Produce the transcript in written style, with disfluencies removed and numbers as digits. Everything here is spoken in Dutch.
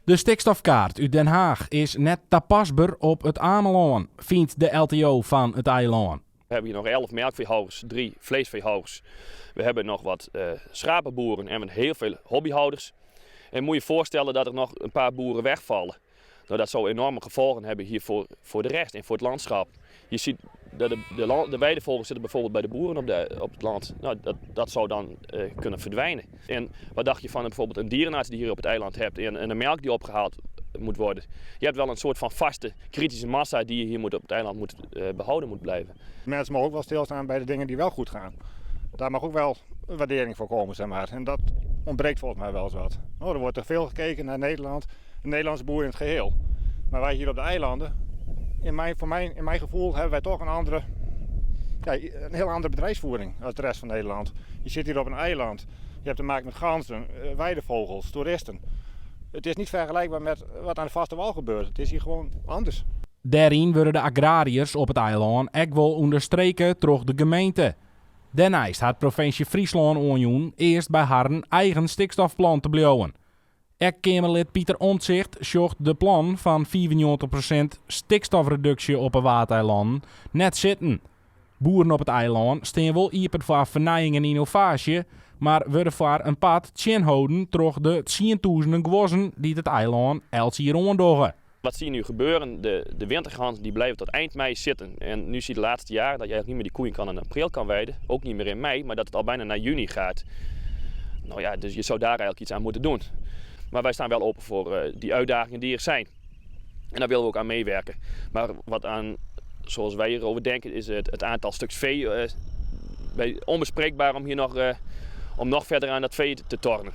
De stikstofkaart uit Den Haag is net tapasbaar op het Ameland, vindt de LTO van het eiland. We hebben hier nog 11 melkveehouders, 3 vleesveehouders. We hebben nog wat schapenboeren en heel veel hobbyhouders. En moet je voorstellen dat er nog een paar boeren wegvallen. Nou, dat zou enorme gevolgen hebben hier voor de rest en voor het landschap. Je ziet dat de weidevogels zitten bijvoorbeeld bij de boeren op het land. Nou, dat zou dan kunnen verdwijnen. En wat dacht je van bijvoorbeeld een dierenarts die hier op het eiland hebt en de melk die opgehaald moet worden? Je hebt wel een soort van vaste kritische massa die je hier op het eiland behouden moet blijven. Mensen mogen ook wel stilstaan bij de dingen die wel goed gaan. Daar mag ook wel een waardering voor komen, zeg maar. En dat ontbreekt volgens mij wel eens wat. Oh, er wordt te veel gekeken naar Nederland, de Nederlandse boer in het geheel. Maar wij hier op de eilanden, in mijn gevoel hebben wij toch een heel andere bedrijfsvoering als de rest van Nederland. Je zit hier op een eiland, je hebt te maken met ganzen, weidevogels, toeristen. Het is niet vergelijkbaar met wat aan de vaste wal gebeurt. Het is hier gewoon anders. Daarin worden de agrariërs op het eiland ook wel onderstreken door de gemeente. Daarnaast had provincie Friesland onjoen eerst bij haar een eigen stikstofplan te bouwen. Kamerlid Pieter Omtzigt zocht de plan van 94% stikstofreductie op een watereiland net zitten. Boeren op het eiland staan wel ieper voor vernijing en innovatie, maar worden voor een pad houden door de 10.000 gewassen die het eiland elk jaar ronddogen. Wat zie je nu gebeuren? De wintergans die blijven tot eind mei zitten. En nu zie je de laatste jaar dat je eigenlijk niet meer die koeien in april kan weiden. Ook niet meer in mei, maar dat het al bijna naar juni gaat. Nou ja, dus je zou daar eigenlijk iets aan moeten doen. Maar wij staan wel open voor die uitdagingen die er zijn. En daar willen we ook aan meewerken. Maar zoals wij hierover denken, is het aantal stuks vee onbespreekbaar om hier nog verder aan dat vee te tornen.